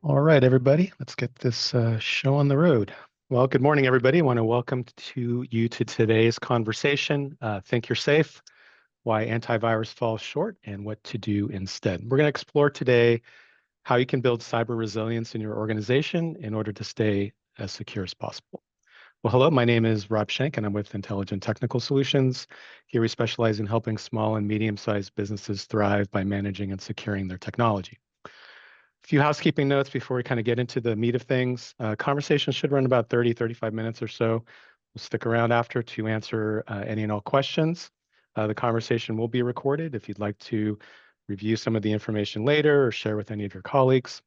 All right, everybody, let's get this show on the road. Well, good morning, everybody. I want to welcome you to today's conversation. Think you're safe, why antivirus falls short, and what to do instead. We're going to explore today how you can build cyber resilience in your organization in order to stay as secure as possible. Well, hello, my name is Rob Schenk, and I'm with Intelligent Technical Solutions. Here we specialize in helping small and medium-sized businesses thrive by managing and securing their technology. A few housekeeping notes before we kind of get into the meat of things. Conversation should run about 35 minutes or so. We'll stick around after to answer any and all questions. The conversation will be recorded if you'd like to review some of the information later or share with any of your colleagues.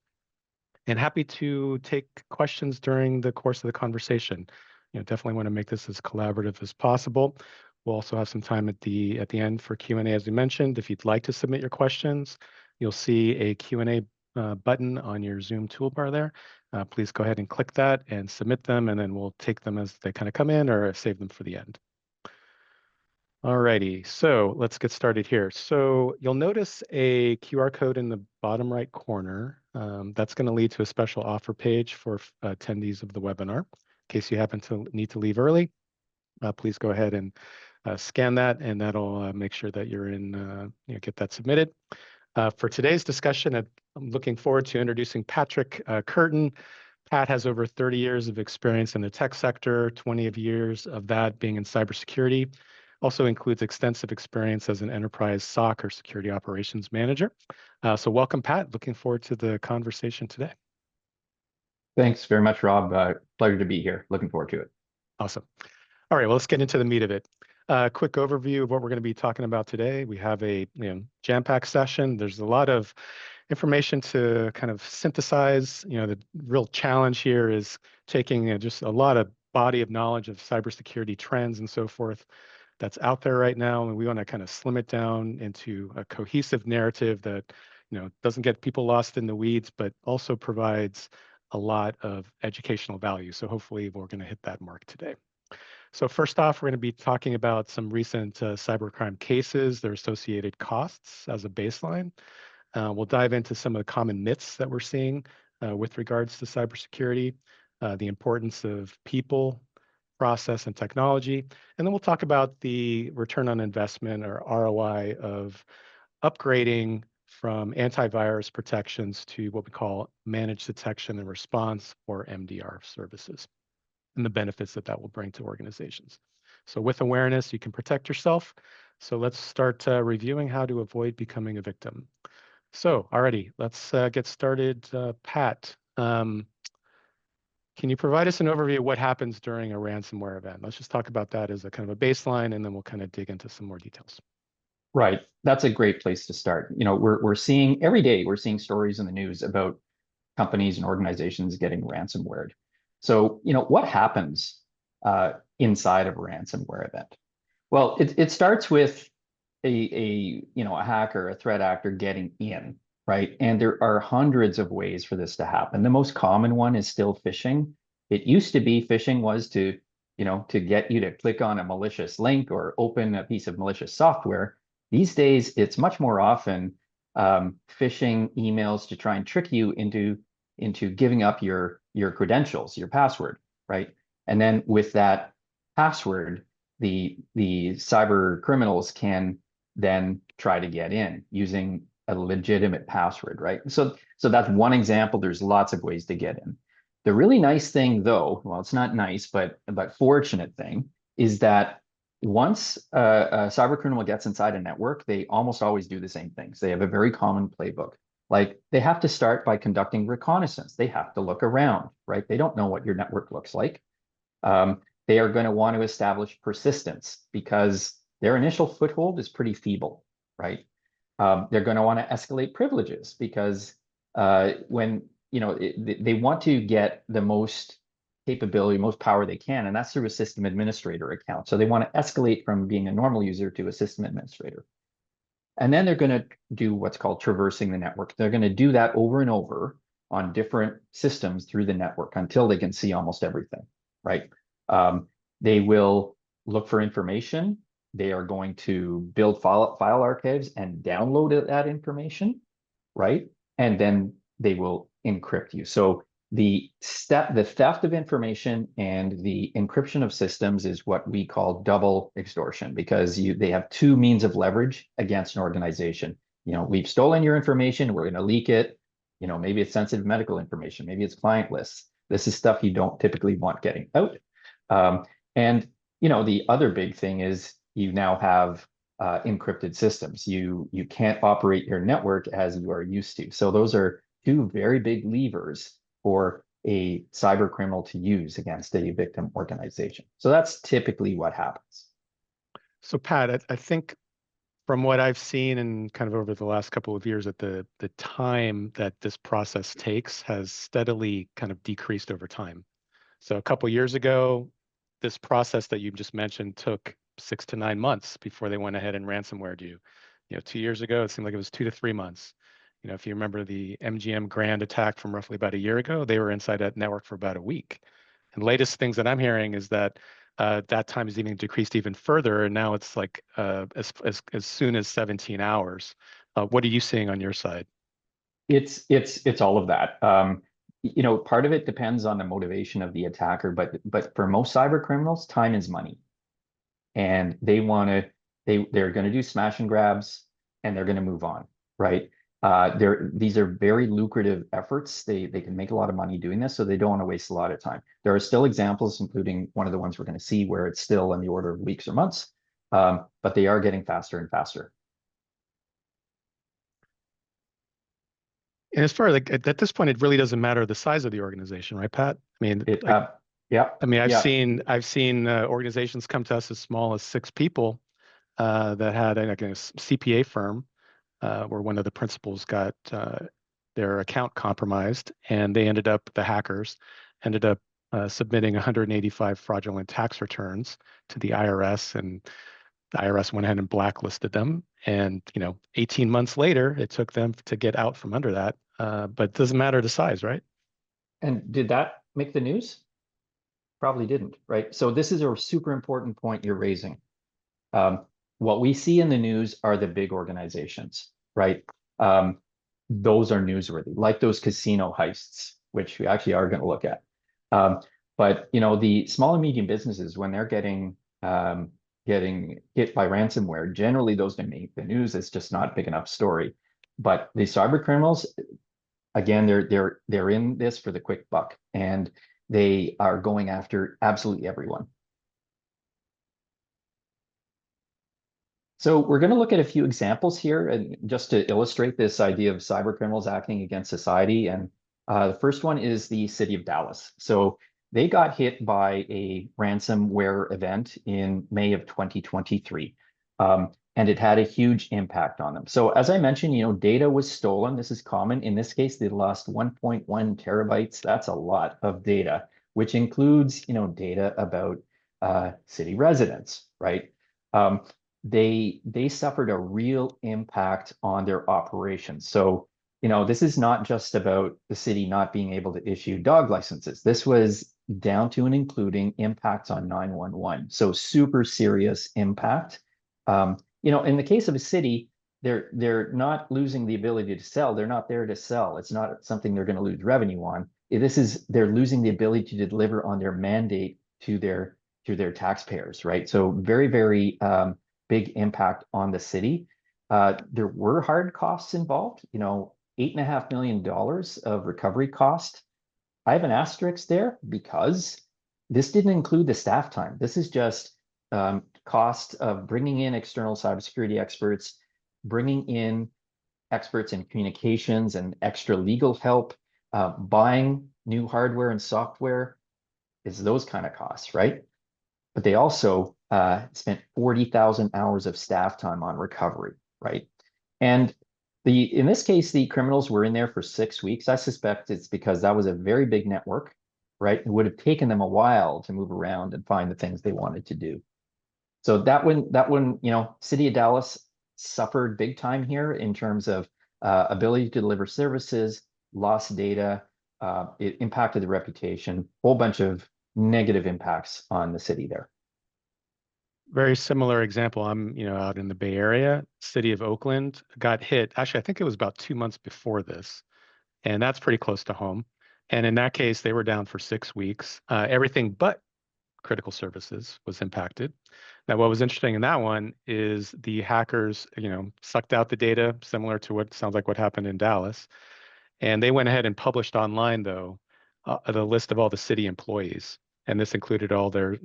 And happy to take questions during the course of the conversation. Definitely want to make this as collaborative as possible. We'll also have some time at the end for Q&A, as we mentioned. If you'd like to submit your questions, you'll see a Q&A button on your Zoom toolbar there. Please go ahead and click that and submit them, and then we'll take them as they kind of come in or save them for the end. All righty, so let's get started here. So you'll notice a QR code in the bottom right corner. That's going to lead to a special offer page for attendees of the webinar. In case you happen to need to leave early, please go ahead and scan that, and that'll make sure that you're in, get that submitted. For today's discussion, I'm looking forward to introducing Patrick Curtin. Pat has over 30 years of experience in the tech sector, 20 years of that being in cybersecurity. Also includes extensive experience as an enterprise SOC or security operations manager. So welcome, Pat. Looking forward to the conversation today. Thanks very much, Rob. Pleasure to be here. Looking forward to it. Awesome. All right, well, let's get into the meat of it. Quick overview of what we're going to be talking about today. We have a jam-packed session. There's a lot of information to kind of synthesize. The real challenge here is taking just a lot of body of knowledge of cybersecurity trends and so forth that's out there right now, and we want to kind of slim it down into a cohesive narrative that doesn't get people lost in the weeds, but also provides a lot of educational value. So hopefully we're going to hit that mark today. So first off, we're going to be talking about some recent cybercrime cases, their associated costs as a baseline. We'll dive into some of the common myths that we're seeing with regards to cybersecurity, the importance of people, process, and technology. And then we'll talk about the return on investment or ROI of upgrading from antivirus protections to what we call managed detection and response, or MDR services, and the benefits that that will bring to organizations. So with awareness, you can protect yourself. So let's start reviewing how to avoid becoming a victim. So alrighty, let's get started. Pat, can you provide us an overview of what happens during a ransomware event? Let's just talk about that as a kind of a baseline, and then we'll kind of dig into some more details. Right. That's a great place to start. We're seeing every day, we're seeing stories in the news about companies and organizations getting ransomware. So, what happens inside of a ransomware event? Well, it starts with a hacker, a threat actor getting in, right? And there are hundreds of ways for this to happen. The most common one is still phishing. It used to be phishing was to get you to click on a malicious link or open a piece of malicious software. These days, it's much more often phishing emails to try and trick you into giving up your credentials, your password, right? And then with that password, the cyber criminals can then try to get in using a legitimate password, right? So that's one example. There's lots of ways to get in. The really nice thing, though, well, it's not nice, but fortunate thing is that once a cyber criminal gets inside a network, they almost always do the same things. They have a very common playbook. Like they have to start by conducting reconnaissance. They have to look around, right? They don't know what your network looks like. They are going to want to establish persistence because their initial foothold is pretty feeble, right? They're going to want to escalate privileges because when they want to get the most capability, most power they can, and that's through a system administrator account. So they want to escalate from being a normal user to a system administrator. And then they're going to do what's called traversing the network. They're going to do that over and over on different systems through the network until they can see almost everything, right? They will look for information. They are going to build file archives and download that information, right? And then they will encrypt you. So the theft of information and the encryption of systems is what we call double extortion, because they have two means of leverage against an organization. We've stolen your information, we're going to leak it. Maybe it's sensitive medical information, maybe it's client lists. This is stuff you don't typically want getting out. And the other big thing is you now have encrypted systems. You can't operate your network as you are used to. So those are two very big levers for a cyber criminal to use against a victim organization. So that's typically what happens. So Pat, I think from what I've seen and kind of over the last couple of years, that the time that this process takes has steadily kind of decreased over time. So a couple of years ago, this process that you just mentioned took 6 to 9 months before they went ahead and ransomwared you. 2 years ago, it seemed like it was 2 to 3 months. If you remember the MGM Grand attack from roughly about a year ago, they were inside that network for about a week. And latest things that I'm hearing is that that time is even decreased even further, and now it's like as soon as 17 hours. What are you seeing on your side? It's all of that. Part of it depends on the motivation of the attacker, but for most cyber criminals, time is money, and they're going to do smash and grabs, and they're going to move on, right? These are very lucrative efforts. They can make a lot of money doing this, so they don't want to waste a lot of time. There are still examples, including one of the ones we're going to see, where it's still in the order of weeks or months, but they are getting faster and faster. And as far as like at this point, it really doesn't matter the size of the organization, right, Pat? I mean, It, like, yeah, I've yeah. seen organizations come to us as small as 6 people that had like a CPA firm where one of the principals got their account compromised, and the hackers ended up submitting 185 fraudulent tax returns to the IRS, and the IRS went ahead and blacklisted them. And 18 months later, it took them to get out from under that. But it doesn't matter the size, right? And did that make the news? Probably didn't, right? So this is a super important point you're raising. Um, what we see in the news are the big organizations, right? Those are newsworthy, like those casino heists, which we actually are going to look at. Um, but the small and medium businesses, when they're getting hit by ransomware, generally those don't make the news. It's just not a big enough story. But the cyber criminals, again, they're in this for the quick buck, and they are going after absolutely everyone. So we're going to look at a few examples here, and just to illustrate this idea of cyber criminals acting against society. And the first one is the city of Dallas. So they got hit by a ransomware event in May of 2023. And it had a huge impact on them. So as I mentioned, data was stolen. This is common. In this case, they lost 1.1 terabytes. That's a lot of data, which includes, data about city residents, right? They suffered a real impact on their operations. So, this is not just about the city not being able to issue dog licenses. This was down to and including impacts on 911. So super serious impact. In the case of a city, they're not losing the ability to sell. They're not there to sell. It's not something they're going to lose revenue on. They're losing the ability to deliver on their mandate to their taxpayers, right? So very, very big impact on the city. There were hard costs involved, $8.5 million of recovery cost. I have an asterisk there because this didn't include the staff time. This is just cost of bringing in external cybersecurity experts, bringing in experts in communications and extra legal help, buying new hardware and software. It's those kind of costs, right? But they also spent 40,000 hours of staff time on recovery, right? And in this case, the criminals were in there for 6 weeks. I suspect it's because that was a very big network, right? It would have taken them a while to move around and find the things they wanted to do. So that one, City of Dallas suffered big time here in terms of ability to deliver services, lost data. It impacted the reputation, whole bunch of negative impacts on the city there. Very similar example. I'm, out in the Bay Area. City of Oakland got hit. Actually, I think it was about 2 months before this. and that's pretty close to home. And in that case, they were down for 6 weeks. Everything but critical services was impacted. Now, what was interesting in that one is the hackers, sucked out the data, similar to what sounds like what happened in Dallas. And they went ahead and published online, though, the list of all the city employees. And this included all their,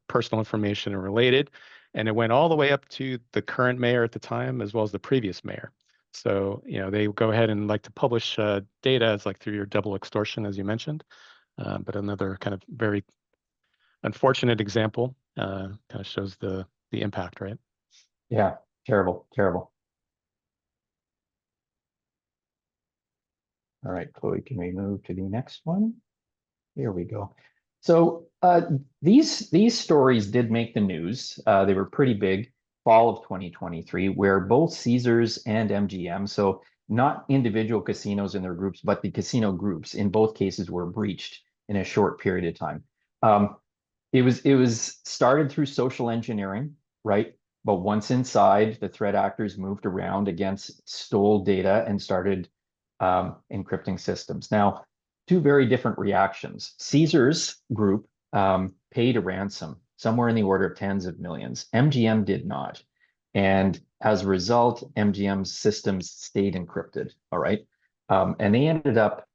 personal information and related. And it went all the way up to the current mayor at the time, as well as the previous mayor. So, they go ahead and like to publish data as like through your double extortion, as you mentioned. But another kind of very unfortunate example, kind of shows the impact, right? Yeah, terrible, terrible. All right, Chloe, can we move to the next one? Here we go. So these stories did make the news. They were pretty big, fall of 2023, where both Caesars and MGM, so not individual casinos and their groups, but the casino groups in both cases were breached in a short period of time. It was started through social engineering, right? But once inside, the threat actors moved around against stole data and started encrypting systems. Now, two very different reactions. Caesar's group paid a ransom, somewhere in the order of tens of millions. MGM did not. And as a result, MGM's systems stayed encrypted. All right. And they ended up,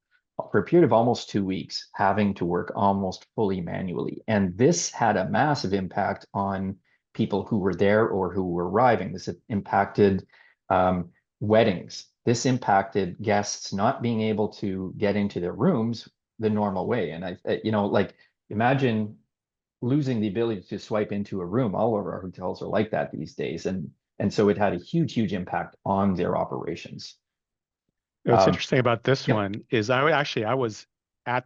for a period of almost 2 weeks, having to work almost fully manually. And this had a massive impact on people who were there or who were arriving. This impacted weddings. This impacted guests not being able to get into their rooms the normal way. And like imagine losing the ability to swipe into a room. All of our hotels are like that these days. And so it had a huge, huge impact on their operations. What's interesting about this Yep. one is I was at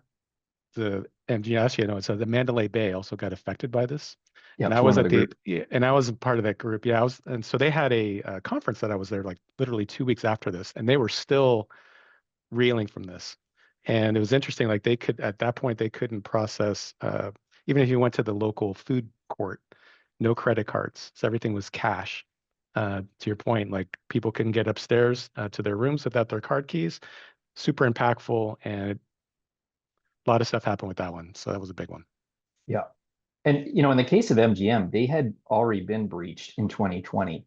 the MGM, actually, so the Mandalay Bay also got affected by this. Yeah, And it's I was one of at the group. and I was a part of that group. Yeah, and so they had a conference that I was there like literally 2 weeks after this, and they were still reeling from this. And it was interesting, like they could, at that point, they couldn't process, even if you went to the local food court, no credit cards. So everything was cash. To your point, like people couldn't get upstairs to their rooms without their card keys. Super impactful, and a lot of stuff happened with that one. So that was a big one. Yeah. And in the case of MGM, they had already been breached in 2020.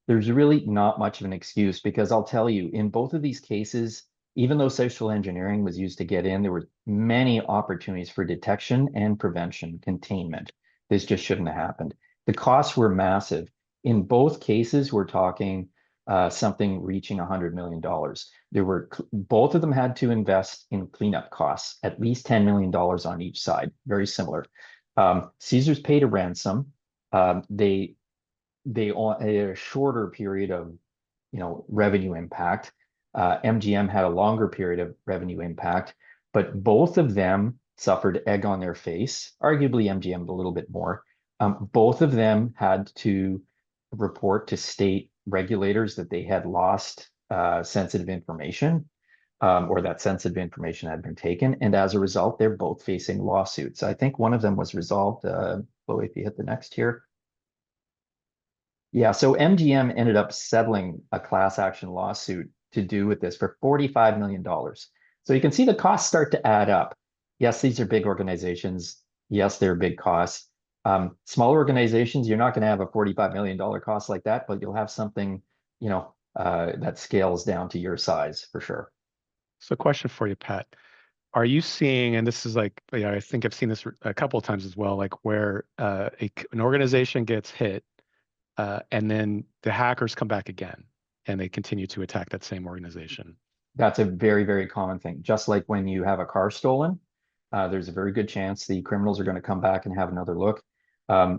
There's really not much of an excuse because I'll tell you, in both of these cases, even though social engineering was used to get in, there were many opportunities for detection and prevention, containment. This just shouldn't have happened. The costs were massive. In both cases, we're talking something reaching $100 million. Both of them had to invest in cleanup costs, at least $10 million on each side, very similar. Caesars paid a ransom. They on a shorter period of revenue impact. MGM had a longer period of revenue impact, but both of them suffered egg on their face. Arguably MGM a little bit more. Both of them had to report to state regulators that they had lost sensitive information, or that sensitive information had been taken. And as a result, they're both facing lawsuits. I think one of them was resolved. Chloe, if you hit the next here. Yeah, so MGM ended up settling a class action lawsuit to do with this for $45 million. So you can see the costs start to add up. Yes, these are big organizations. Yes, they're big costs. Smaller organizations, you're not going to have a $45 million cost like that, but you'll have something, that scales down to your size for sure. So question for you, Pat. Are you seeing, and this is like, I think I've seen this a couple of times as well, like where an organization gets hit, and then the hackers come back again and they continue to attack that same organization. That's a very, very common thing. Just like when you have a car stolen, there's a very good chance the criminals are going to come back and have another look.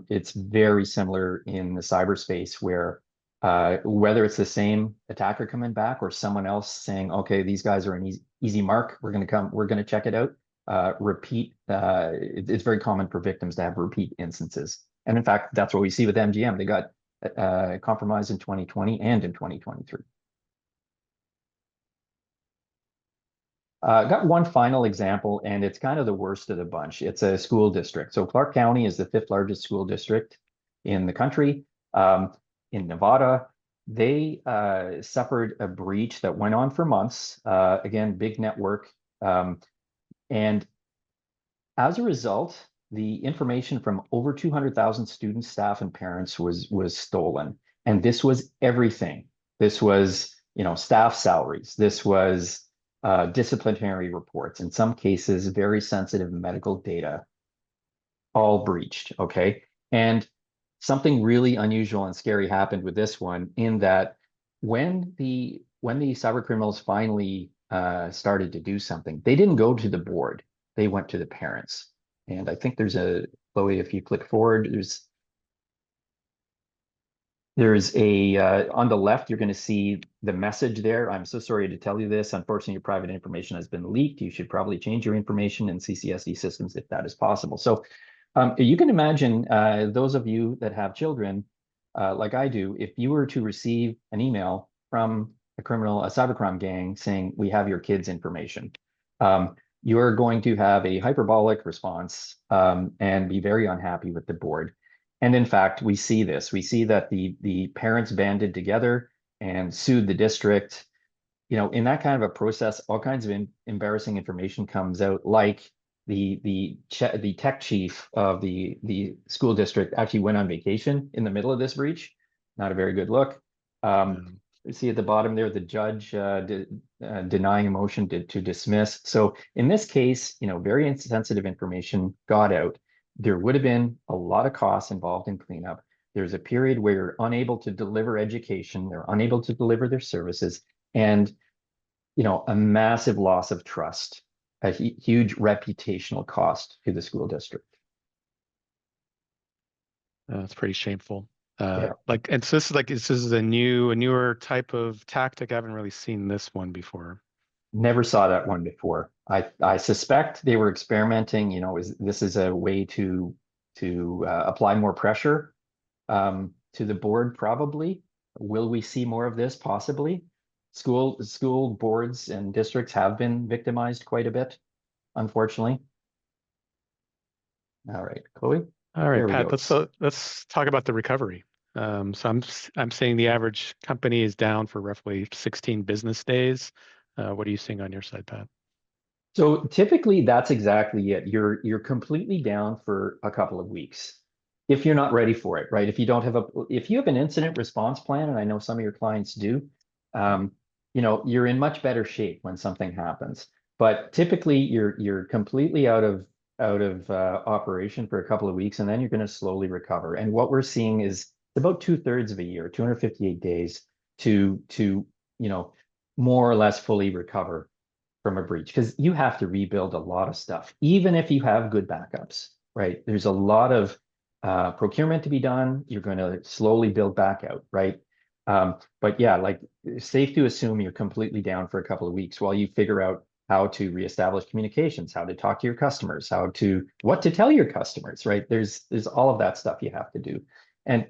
It's very similar in the cyberspace where whether it's the same attacker coming back or someone else saying, okay, these guys are an easy mark, we're going to come, we're going to check it out. Repeat, it's very common for victims to have repeat instances. And in fact, that's what we see with MGM. They got compromised in 2020 and in 2023. Got one final example, and it's kind of the worst of the bunch. It's a school district. So Clark County is the fifth largest school district in the country. In Nevada, they suffered a breach that went on for months. Again, big network. And as a result, the information from over 200,000 students, staff, and parents was stolen. And this was everything. This was, staff salaries. This was disciplinary reports. In some cases, very sensitive medical data, all breached. Okay. And something really unusual and scary happened with this one in that when the cyber criminals finally started to do something, they didn't go to the board, they went to the parents. And I think there's a, Chloe, if you click forward, there's a on the left, you're going to see the message there. I'm so sorry to tell you this. Unfortunately, your private information has been leaked. You should probably change your information in CCSD systems if that is possible. So you can imagine those of you that have children, like I do, if you were to receive an email from a cybercrime gang saying, we have your kids' information, you're going to have a hyperbolic response and be very unhappy with the board. And in fact, we see this. We see that the parents banded together and sued the district. In that kind of a process, all kinds of embarrassing information comes out, like the tech chief of the school district actually went on vacation in the middle of this breach. Not a very good look. You see at the bottom there, the judge denying a motion to dismiss. So in this case, very insensitive information got out. There would have been a lot of costs involved in cleanup. There's a period where you're unable to deliver education, they're unable to deliver their services, and a massive loss of trust, a huge reputational cost to the school district. It's pretty shameful. Yeah. And so this is a newer type of tactic. I haven't really seen this one before. Never saw that one before. I suspect they were experimenting, this is a way to apply more pressure to the board, probably. Will we see more of this? Possibly. School boards and districts have been victimized quite a bit, unfortunately. All right, Chloe. All right, There we Pat, go. let's talk about the recovery. So I'm saying the average company is down for roughly 16 business days. What are you seeing on your side, Pat? So typically that's exactly it. You're completely down for a couple of weeks if you're not ready for it, right? If you have an incident response plan, and I know some of your clients do, you're in much better shape when something happens. But typically you're completely out of operation for a couple of weeks, and then you're going to slowly recover. And what we're seeing is about 2/3 of a year, 258 days to more or less fully recover from a breach, because you have to rebuild a lot of stuff, even if you have good backups, right? There's a lot of procurement to be done. You're going to slowly build back out, right? But yeah, like, safe to assume you're completely down for a couple of weeks while you figure out how to reestablish communications, how to talk to your customers, what to tell your customers, right? There's all of that stuff you have to do. And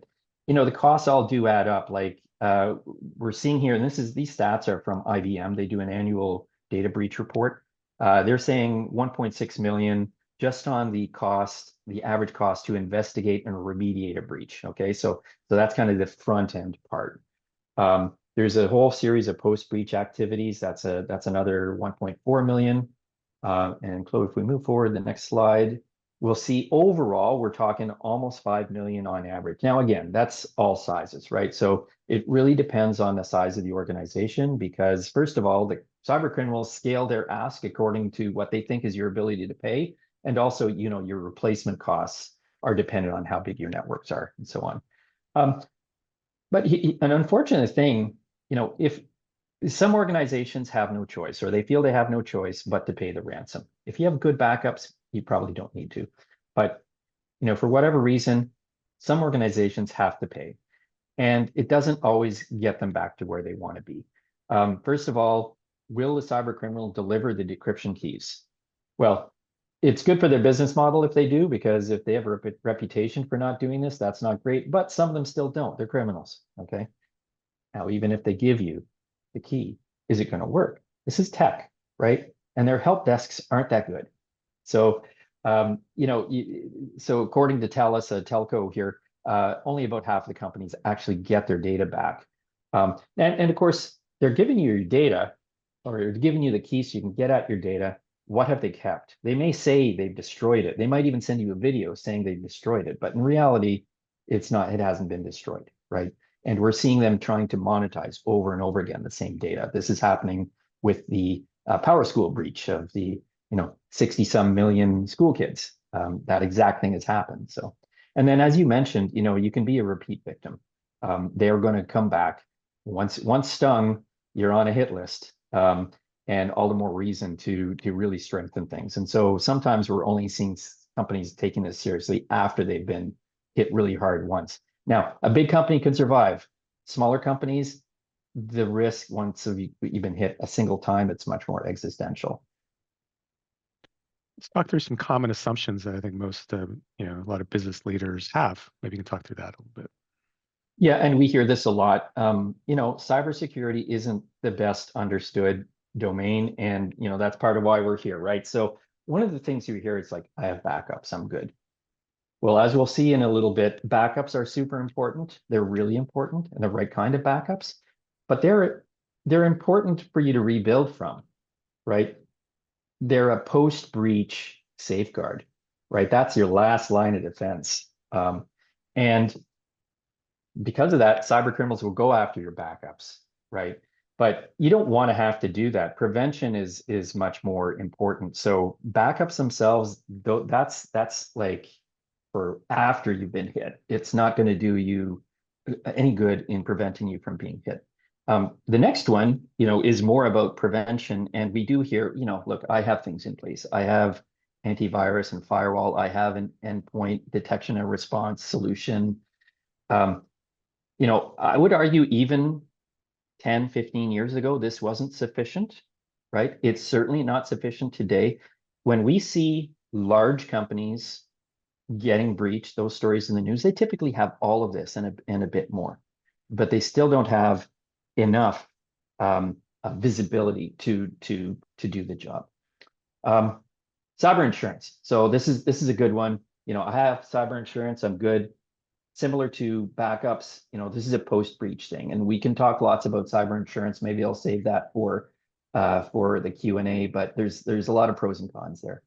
the costs all do add up. Like we're seeing here, and these stats are from IBM. They do an annual data breach report. They're saying 1.6 million just on the average cost to investigate and remediate a breach. Okay, so that's kind of the front end part. There's a whole series of post-breach activities. That's another 1.4 million. And Chloe, if we move forward, the next slide, we'll see overall, we're talking almost 5 million on average. Now, again, that's all sizes, right? So it really depends on the size of the organization, because first of all, the cyber criminals scale their ask according to what they think is your ability to pay. And also, your replacement costs are dependent on how big your networks are and so on. But an unfortunate thing, if some organizations have no choice, or they feel they have no choice but to pay the ransom. If you have good backups, you probably don't need to. But for whatever reason, some organizations have to pay, and it doesn't always get them back to where they want to be. First of all, will the cyber criminal deliver the decryption keys? Well, it's good for their business model if they do, because if they have a reputation for not doing this, that's not great. But some of them still don't. They're criminals. Okay. Now, even if they give you the key, is it going to work? This is tech, right? And their help desks aren't that good. So, so according to TELUS, a telco here, only about half of the companies actually get their data back. And of course, they're giving you your data, or they're giving you the key so you can get at your data. What have they kept? They may say they've destroyed it. They might even send you a video saying they've destroyed it, but in reality, it's not, it hasn't been destroyed, right? And we're seeing them trying to monetize over and over again the same data. This is happening with the Power School breach of the 60 some million school kids. That exact thing has happened. So, and then as you mentioned, you can be a repeat victim. They're going to come back once stung, you're on a hit list. And all the more reason to really strengthen things. And so sometimes we're only seeing companies taking this seriously after they've been hit really hard once. Now, a big company can survive. Smaller companies, the risk once you've been hit a single time, it's much more existential. Let's talk through some common assumptions that I think most, a lot of business leaders have. Maybe you can talk through that a little bit. Yeah, and we hear this a lot. Cybersecurity isn't the best understood domain, and that's part of why we're here, right? So one of the things you hear is like, I have backups, I'm good. Well, as we'll see in a little bit, backups are super important. They're really important, and the right kind of backups, but they're important for you to rebuild from, right? They're a post-breach safeguard, right? That's your last line of defense. And because of that, cyber criminals will go after your backups, right? But you don't want to have to do that. Prevention is much more important. So backups themselves, that's like for after you've been hit. It's not going to do you any good in preventing you from being hit. The next one, is more about prevention. And we do hear, look, I have things in place. I have antivirus and firewall. I have an endpoint detection and response solution. Um, I would argue even 10, 15 years ago, this wasn't sufficient, right? It's certainly not sufficient today. When we see large companies getting breached, those stories in the news, they typically have all of this and a bit more, but they still don't have enough visibility to do the job. Cyber insurance. So this is a good one. I have cyber insurance. I'm good. Similar to backups, this is a post-breach thing, and we can talk lots about cyber insurance. Maybe I'll save that for the Q&A, but there's a lot of pros and cons there.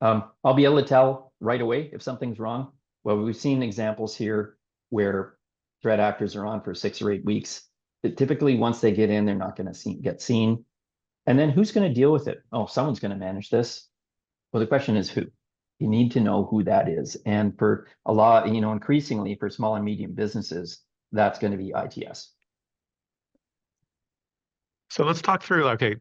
I'll be able to tell right away if something's wrong. Well, we've seen examples here where threat actors are on for 6 or 8 weeks. But typically, once they get in, they're not going to get seen. And then who's going to deal with it? Oh, someone's going to manage this. Well, the question is who? You need to know who that is. And for a lot, increasingly for small and medium businesses, that's going to be ITS. So let's talk through, okay,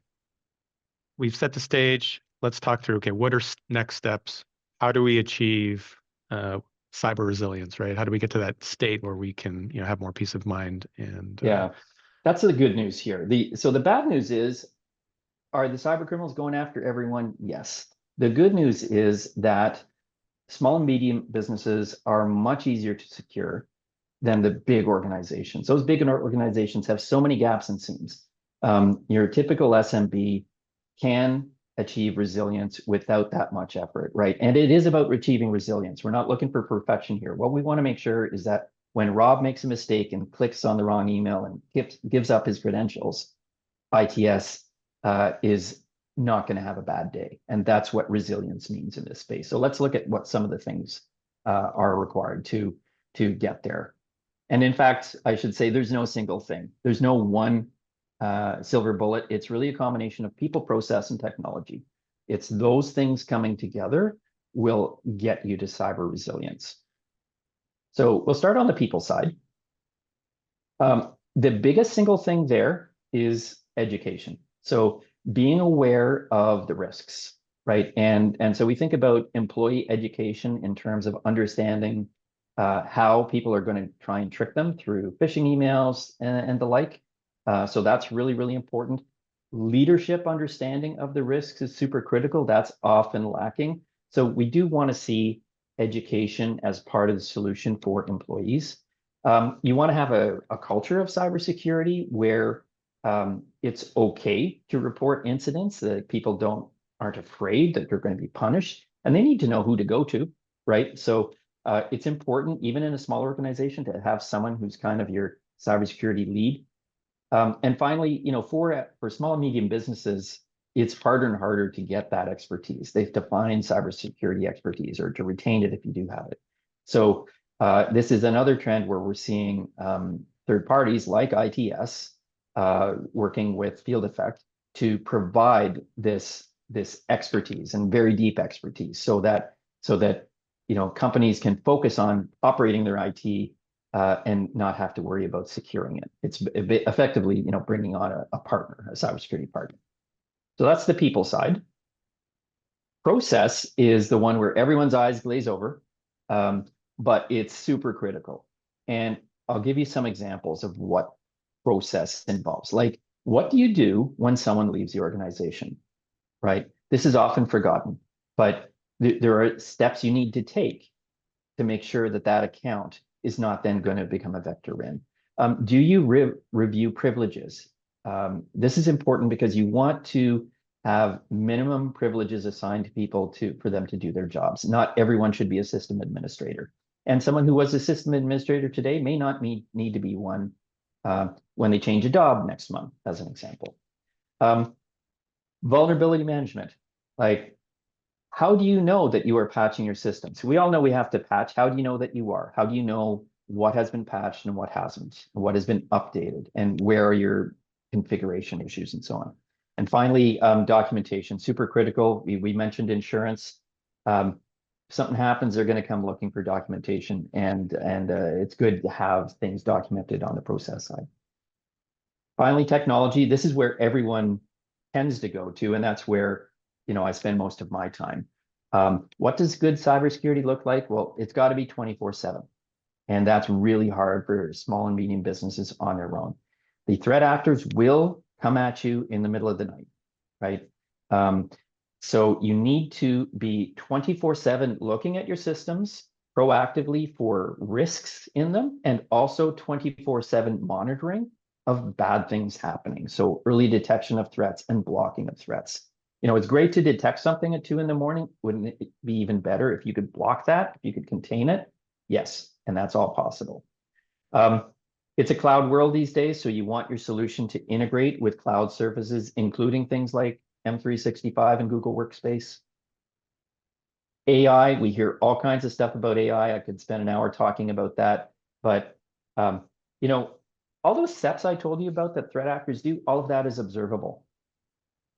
we've set the stage. Let's talk through, okay, what are next steps? How do we achieve cyber resilience, right? How do we get to that state where we can, have more peace of mind? And yeah, that's the good news here. So the bad news is, are the cyber criminals going after everyone? Yes. The good news is that small and medium businesses are much easier to secure than the big organizations. Those big organizations have so many gaps and seams. Your typical SMB can achieve resilience without that much effort, right? And it is about achieving resilience. We're not looking for perfection here. What we want to make sure is that when Rob makes a mistake and clicks on the wrong email and gives up his credentials, ITS is not going to have a bad day. And that's what resilience means in this space. So let's look at what some of the things are required to get there. And in fact, I should say there's no single thing. There's no one silver bullet. It's really a combination of people, process, and technology. It's those things coming together will get you to cyber resilience. So we'll start on the people side. The biggest single thing there is education. So being aware of the risks, right? And so we think about employee education in terms of understanding how people are going to try and trick them through phishing emails and the like. So that's really, really important. Leadership understanding of the risks is super critical. That's often lacking. So we do want to see education as part of the solution for employees. You want to have a culture of cybersecurity where it's okay to report incidents, that people aren't afraid that they're going to be punished, and they need to know who to go to, right? So it's important, even in a small organization, to have someone who's kind of your cybersecurity lead. And finally, for small and medium businesses, it's harder and harder to get that expertise. They have to find cybersecurity expertise or to retain it if you do have it. So this is another trend where we're seeing third parties like ITS working with Field Effect to provide this expertise and very deep expertise so that companies can focus on operating their IT and not have to worry about securing it. It's effectively, bringing on a partner, a cybersecurity partner. So that's the people side. Process is the one where everyone's eyes glaze over, but it's super critical. And I'll give you some examples of what process involves. Like, what do you do when someone leaves the organization, right? This is often forgotten, but there are steps you need to take to make sure that that account is not then going to become a vector in. Do you review privileges? This is important because you want to have minimum privileges assigned to people for them to do their jobs. Not everyone should be a system administrator. And someone who was a system administrator today may not need to be one when they change a job next month, as an example. Vulnerability management, like, how do you know that you are patching your systems? We all know we have to patch. How do you know that you are? How do you know what has been patched and what hasn't, and what has been updated, and where are your configuration issues and so on? And finally, documentation, super critical. We mentioned insurance. If something happens, they're going to come looking for documentation, and it's good to have things documented on the process side. Finally, technology. This is where everyone tends to go to, and that's where I spend most of my time. What does good cybersecurity look like? Well, it's got to be 24/7. And that's really hard for small and medium businesses on their own. The threat actors will come at you in the middle of the night, right? So you need to be 24/7 looking at your systems proactively for risks in them, and also 24/7 monitoring of bad things happening. So early detection of threats and blocking of threats. It's great to detect something at 2 a.m. Wouldn't it be even better if you could block that, if you could contain it? Yes, and that's all possible. It's a cloud world these days, so you want your solution to integrate with cloud services, including things like M365 and Google Workspace. AI, we hear all kinds of stuff about AI. I could spend an hour talking about that, but all those steps I told you about that threat actors do, all of that is observable.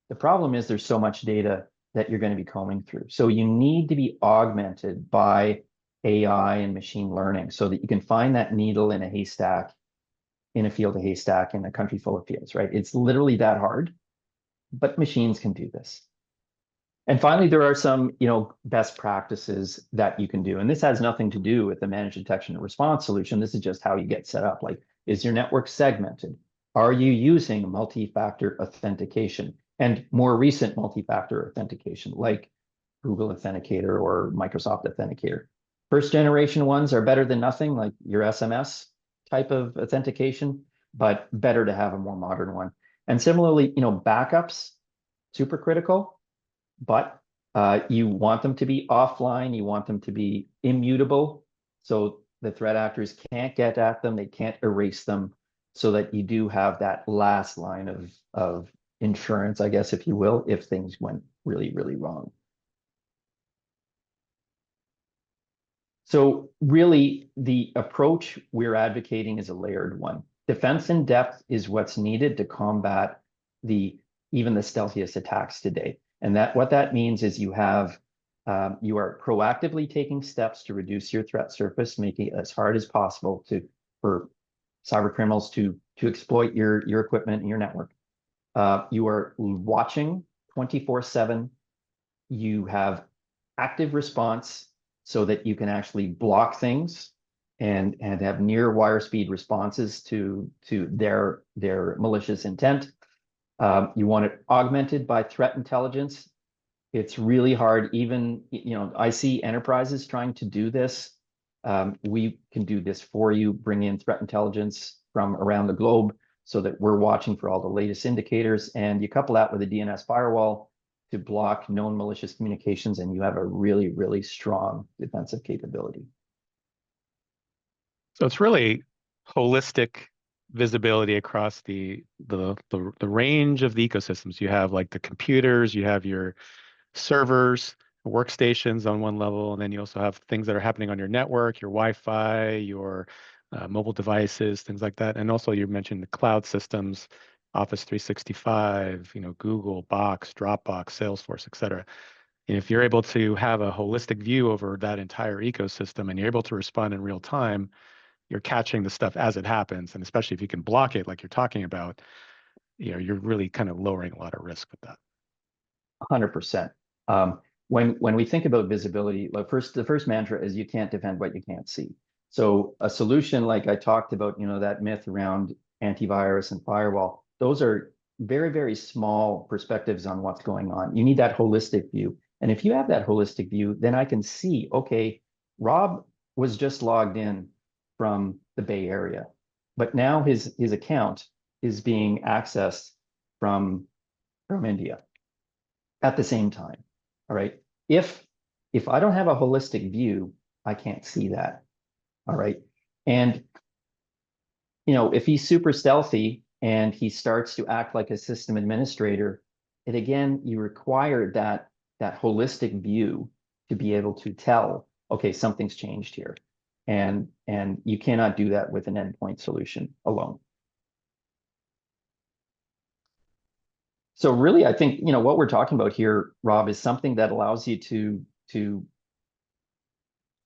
The problem is there's so much data that you're going to be combing through. So you need to be augmented by AI and machine learning so that you can find that needle in a haystack, in a field of haystack, in a country full of fields, right? It's literally that hard, but machines can do this. And finally, there are some, best practices that you can do. And this has nothing to do with the managed detection and response solution. This is just how you get set up. Like, is your network segmented? Are you using multi-factor authentication and more recent multi-factor authentication like Google Authenticator or Microsoft Authenticator? First generation ones are better than nothing, like your SMS type of authentication, but better to have a more modern one. And similarly, backups, super critical, but you want them to be offline. You want them to be immutable, so the threat actors can't get at them. They can't erase them, so that you do have that last line of insurance, I guess, if you will, if things went really, really wrong. So really, the approach we're advocating is a layered one. Defense in depth is what's needed to combat even the stealthiest attacks today. And what that means is you are proactively taking steps to reduce your threat surface, making it as hard as possible for cyber criminals to exploit your equipment and your network. You are watching 24/7. You have active response so that you can actually block things and have near wire speed responses to their malicious intent. You want it augmented by threat intelligence. It's really hard. Even, I see enterprises trying to do this. We can do this for you, bring in threat intelligence from around the globe so that we're watching for all the latest indicators. And you couple that with a DNS firewall to block known malicious communications, and you have a really, really strong defensive capability. So it's really holistic visibility across the range of the ecosystems. You have like the computers, you have your servers, workstations on one level, and then you also have things that are happening on your network, your Wi-Fi, your mobile devices, things like that. And also you mentioned the cloud systems, Office 365, Google, Box, Dropbox, Salesforce, et cetera. And if you're able to have a holistic view over that entire ecosystem and you're able to respond in real time, you're catching the stuff as it happens. And especially if you can block it, like you're talking about, you're really kind of lowering a lot of risk with that. 100%. When we think about visibility, like the first mantra is you can't defend what you can't see. So a solution like I talked about, that myth around antivirus and firewall, those are very, very small perspectives on what's going on. You need that holistic view. And if you have that holistic view, then I can see, okay, Rob was just logged in from the Bay Area, but now his account is being accessed from India at the same time. All right. If I don't have a holistic view, I can't see that. All right. And if he's super stealthy and he starts to act like a system administrator, you require that holistic view to be able to tell, okay, something's changed here. And you cannot do that with an endpoint solution alone. So really, I think, what we're talking about here, Rob, is something that allows you to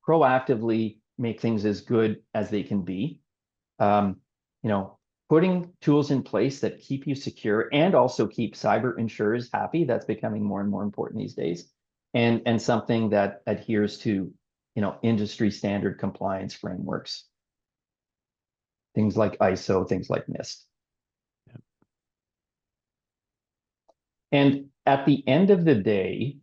proactively make things as good as they can be. Putting tools in place that keep you secure and also keep cyber insurers happy. That's becoming more and more important these days. And something that adheres to, industry standard compliance frameworks. Things like ISO, things like NIST. And at the end of the day,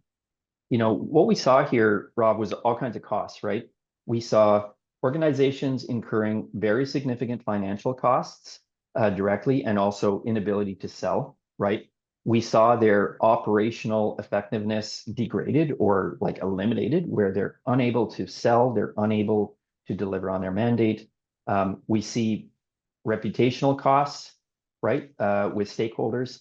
what we saw here, Rob, was all kinds of costs, right? We saw organizations incurring very significant financial costs directly and also inability to sell, right? We saw their operational effectiveness degraded or like eliminated, where they're unable to sell, they're unable to deliver on their mandate. We see reputational costs, right, with stakeholders.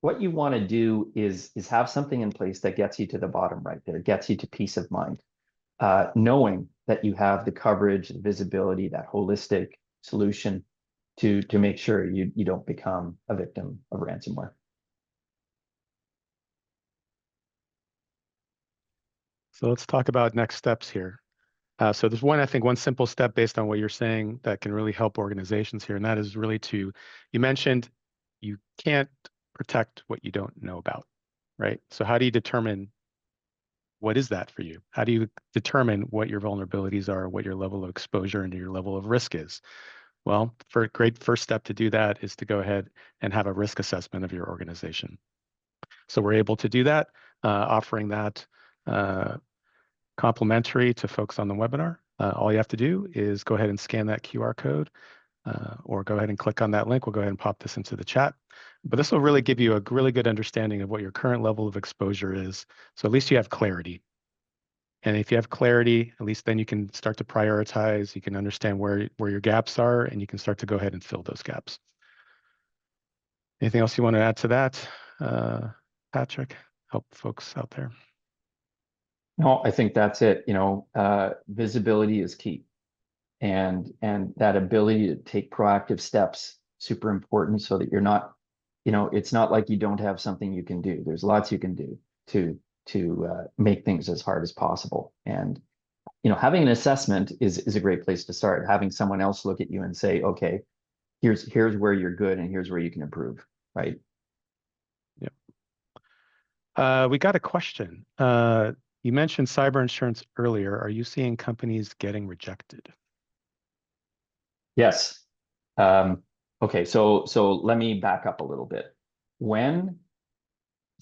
What you want to do is have something in place that gets you to the bottom right there, gets you to peace of mind, knowing that you have the coverage, the visibility, that holistic solution to make sure you don't become a victim of ransomware. So let's talk about next steps here. So there's I think one simple step based on what you're saying that can really help organizations here, and that is really you mentioned you can't protect what you don't know about, right? So how do you determine what is that for you? How do you determine what your vulnerabilities are, what your level of exposure and your level of risk is? Well, for a great first step to do that is to go ahead and have a risk assessment of your organization. So we're able to do that, offering that complimentary to folks on the webinar. All you have to do is go ahead and scan that QR code or go ahead and click on that link. We'll go ahead and pop this into the chat. But this will really give you a really good understanding of what your current level of exposure is. So at least you have clarity. And if you have clarity, at least then you can start to prioritize. You can understand where your gaps are, and you can start to go ahead and fill those gaps. Anything else you want to add to that, Patrick? Help folks out there. No, I think that's it. Visibility is key. And that ability to take proactive steps, super important, so that you're not, it's not like you don't have something you can do. There's lots you can do to make things as hard as possible. And having an assessment is a great place to start. Having someone else look at you and say, okay, here's where you're good and here's where you can improve, right? Yep. We got a question. You mentioned cyber insurance earlier. Are you seeing companies getting rejected? Yes. Okay, so let me back up a little bit. When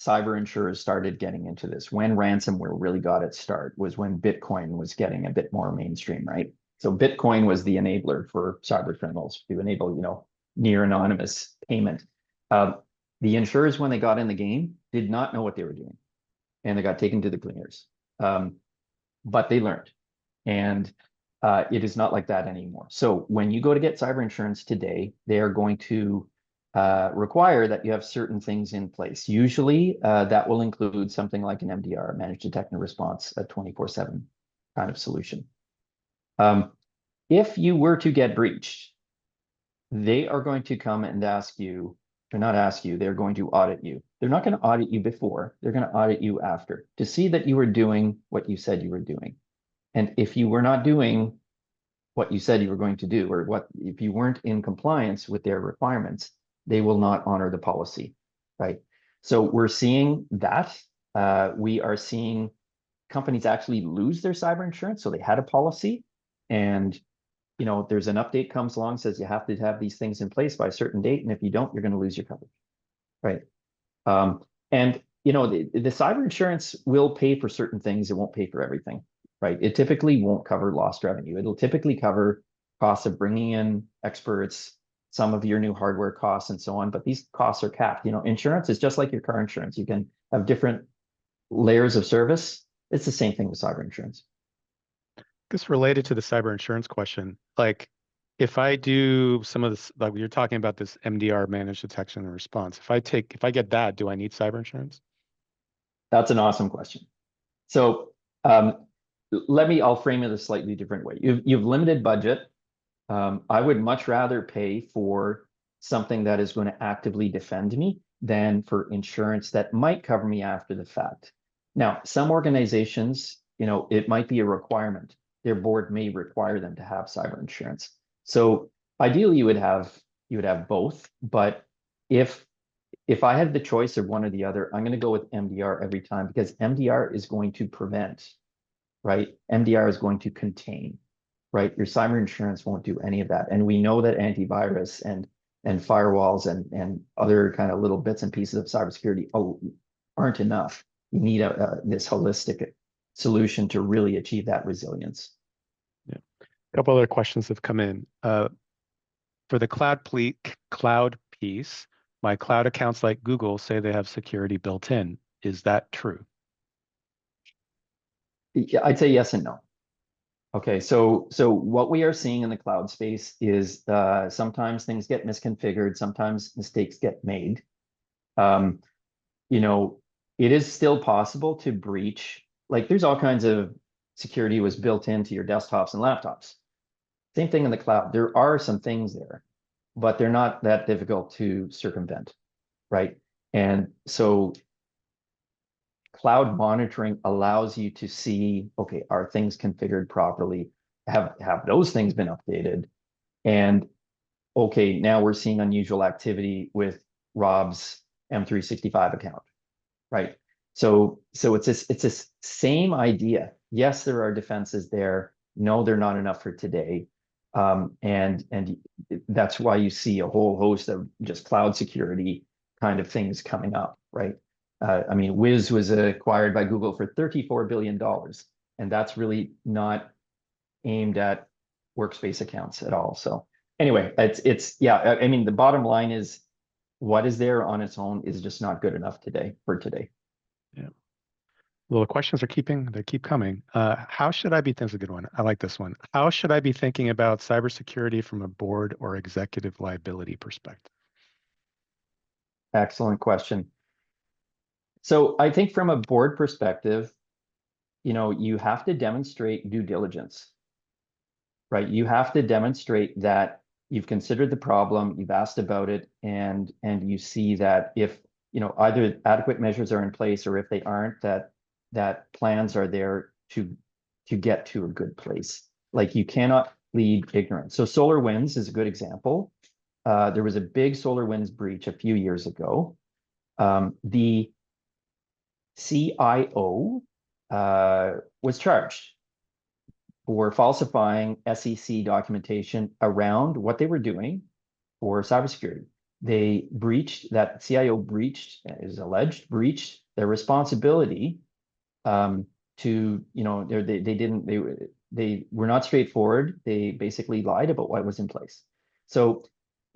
cyber insurers started getting into this, when ransomware really got its start, was when Bitcoin was getting a bit more mainstream, right? So Bitcoin was the enabler for cyber criminals to enable, near anonymous payment. The insurers, when they got in the game, did not know what they were doing, and they got taken to the cleaners. But they learned, and It is not like that anymore. So when you go to get cyber insurance today, they are going to require that you have certain things in place. Usually, that will include something like an MDR, managed detection and response, a 24/7 kind of solution. If you were to get breached, they are going to come and ask you, or not ask you, they're going to audit you. They're not going to audit you before, they're going to audit you after to see that you were doing what you said you were doing. And if you were not doing what you said you were going to do, or what if you weren't in compliance with their requirements, they will not honor the policy, right? So we're seeing that. We are seeing companies actually lose their cyber insurance. So they had a policy, and there's an update comes along, says you have to have these things in place by a certain date, and if you don't, you're going to lose your coverage, right? And the cyber insurance will pay for certain things. It won't pay for everything, right? It typically won't cover lost revenue. It'll typically cover costs of bringing in experts, some of your new hardware costs, and so on. But these costs are capped. Insurance is just like your car insurance. You can have different layers of service. It's the same thing with cyber insurance. This related to the cyber insurance question. Like, if I do some of this, like you're talking about this MDR, managed detection and response. If I get that, do I need cyber insurance? That's an awesome question. So I'll frame it a slightly different way. You've limited budget. I would much rather pay for something that is going to actively defend me than for insurance that might cover me after the fact. Now, some organizations, it might be a requirement. Their board may require them to have cyber insurance. So ideally, you would have both. But if I had the choice of one or the other, I'm going to go with MDR every time, because MDR is going to prevent, right? MDR is going to contain, right? Your cyber insurance won't do any of that. And we know that antivirus and firewalls and other kind of little bits and pieces of cybersecurity aren't enough. You need this holistic solution to really achieve that resilience. Yeah. A couple other questions have come in. For the cloud piece, my cloud accounts like Google say they have security built in. Is that true? Yeah, I'd say yes and no. Okay, so what we are seeing in the cloud space is sometimes things get misconfigured, sometimes mistakes get made. Um, it is still possible to breach. Like, there's all kinds of security was built into your desktops and laptops. Same thing in the cloud. There are some things there, but they're not that difficult to circumvent, right? And so cloud monitoring allows you to see, okay, are things configured properly? Have those things been updated? And okay, now we're seeing unusual activity with Rob's M365 account, right? So it's this same idea. Yes, there are defenses there. No, they're not enough for today. And that's why you see a whole host of just cloud security kind of things coming up, right? I mean, Wiz was acquired by Google for $34 billion, and that's really not aimed at workspace accounts at all. So anyway, yeah, I mean, the bottom line is what is there on its own is just not good enough for today. Yeah. Well, the questions they keep coming. How should I be, that's a good one. I like this one. How should I be thinking about cybersecurity from a board or executive liability perspective? Excellent question. So I think from a board perspective, you have to demonstrate due diligence, right? You have to demonstrate that you've considered the problem, you've asked about it, and you see that if either adequate measures are in place, or if they aren't, that plans are there to get to a good place. Like, you cannot plead ignorance. So SolarWinds is a good example. There was a big SolarWinds breach a few years ago. The CIO was charged for falsifying SEC documentation around what they were doing for cybersecurity. That CIO is alleged breached their responsibility to, they were not straightforward. They basically lied about what was in place. So,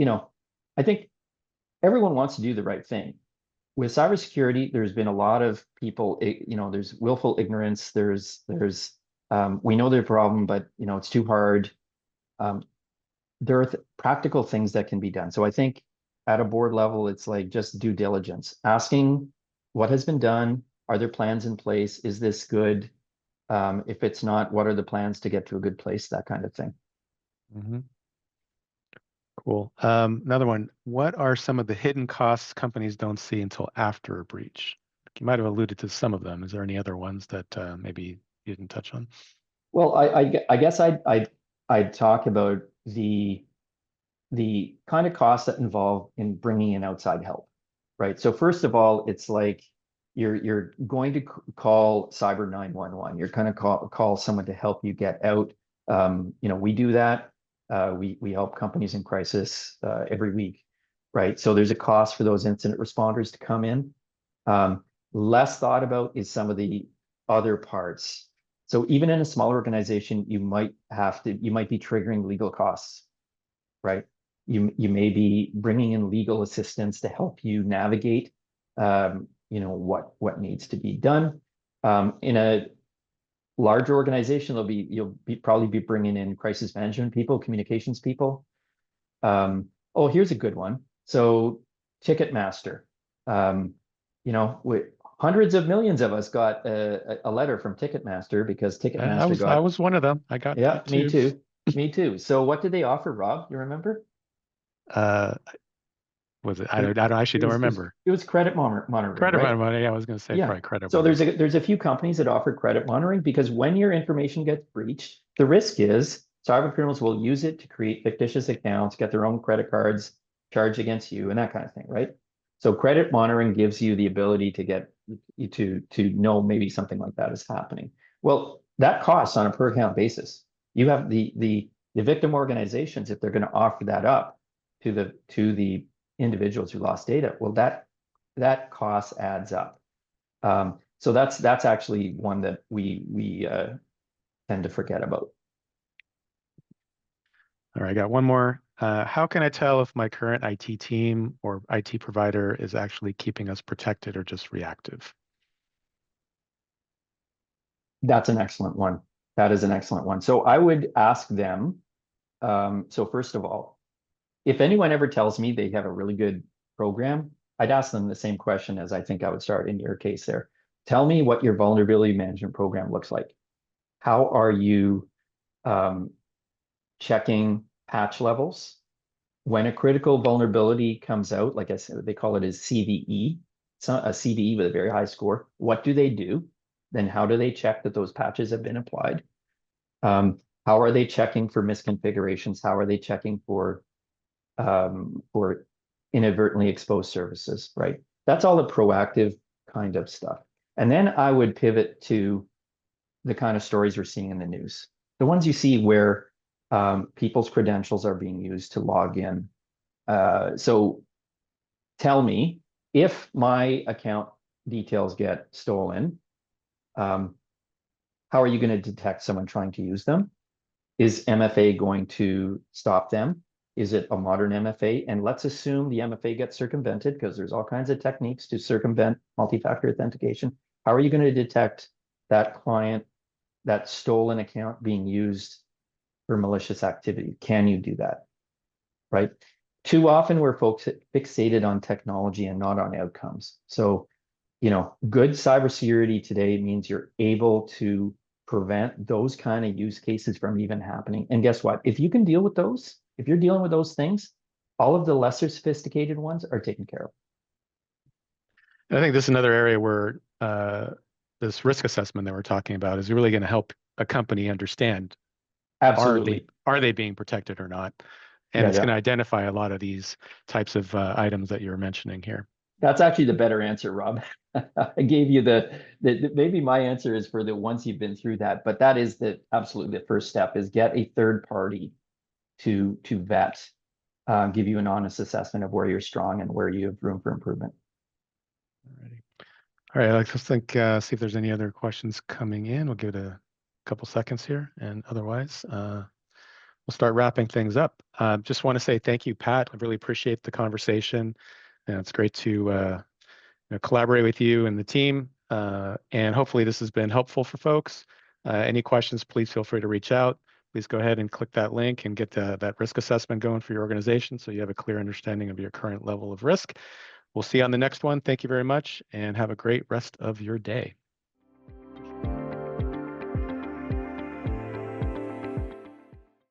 I think everyone wants to do the right thing. With cybersecurity, there's been a lot of people, there's willful ignorance, there's We know there's a problem, but it's too hard. Um, there are practical things that can be done. So I think at a board level, it's like just due diligence, asking what has been done. Are there plans in place? Is this good? If it's not, what are the plans to get to a good place? That kind of thing. Hmm. Cool. Another one. What are some of the hidden costs companies don't see until after a breach? You might have alluded to some of them. Is there any other ones that maybe you didn't touch on? Well, I guess I'd talk about the kind of costs that involve in bringing in outside help, right? So first of all, it's like you're going to call Cyber 911. You're going to call someone to help you get out. We do that. We help companies in crisis every week, right? So there's a cost for those incident responders to come in. Less thought about is some of the other parts. So even in a smaller organization, you might be triggering legal costs, right? You may be bringing in legal assistance to help you navigate, what needs to be done. In a larger organization, you'll probably be bringing in crisis management people, communications people. Oh, here's a good one. So Ticketmaster, um, hundreds of millions of us got a letter from Ticketmaster because I Ticketmaster was I got, was one of them. I got yeah, that me too. too, me too. So what did they offer, Rob? You remember? Uh, was it? It, I actually it don't was it was remember. it was credit monitoring, Credit right? money. I was going to say Yeah. probably credit So monitoring. there's a few companies that offer credit monitoring because when your information gets breached, the risk is cyber criminals will use it to create fictitious accounts, get their own credit cards charged against you, and that kind of thing, right? So credit monitoring gives you the ability to get you to know maybe something like that is happening. Well, that costs on a per account basis. You have the victim organizations, if they're going to offer that up to the individuals who lost data, well, that cost adds up. So that's actually one that we tend to forget about. All right, I got one more. How can I tell if my current IT team or IT provider is actually keeping us protected or just reactive? That's an excellent one. That is an excellent one. So I would ask them. So first of all, if anyone ever tells me they have a really good program, I'd ask them the same question as I think I would start in your case there. Tell me what your vulnerability management program looks like. How are you um, checking patch levels? When a critical vulnerability comes out, like I said, they call it a CVE, it's not a CVE with a very high score. What do they do? Then how do they check that those patches have been applied? How are they checking for misconfigurations? How are they checking for inadvertently exposed services, right? That's all the proactive kind of stuff. And then I would pivot to the kind of stories we're seeing in the news. The ones you see where people's credentials are being used to log in. So tell me if my account details get stolen, um, how are you going to detect someone trying to use them? Is MFA going to stop them? Is it a modern MFA? And let's assume the MFA gets circumvented because there's all kinds of techniques to circumvent multi-factor authentication. How are you going to detect that client, that stolen account being used for malicious activity? Can you do that? Right? Too often we're folks fixated on technology and not on outcomes. So, good cybersecurity today means you're able to prevent those kind of use cases from even happening. And guess what? If you can deal with those, if you're dealing with those things, all of the lesser sophisticated ones are taken care of. I think this is another area where this risk assessment that we're talking about is really going to help a company understand Absolutely. are they being protected or not, and Yeah, it's going yeah. to identify a lot of these types of items that you're mentioning here. That's actually the better answer, Rob. I gave you maybe my answer is for the once you've been through that, but that is the absolutely the first step is get a third party to vet, give you an honest assessment of where you're strong and where you have room for improvement. Alrighty. All right, let's think, see if there's any other questions coming in. We'll give it a couple seconds here, and otherwise, we'll start wrapping things up. Just want to say thank you, Pat. I really appreciate the conversation, and it's great to collaborate with you and the team. And hopefully, this has been helpful for folks. Any questions, please feel free to reach out. Please go ahead and click that link and get that risk assessment going for your organization so you have a clear understanding of your current level of risk. We'll see you on the next one. Thank you very much and have a great rest of your day.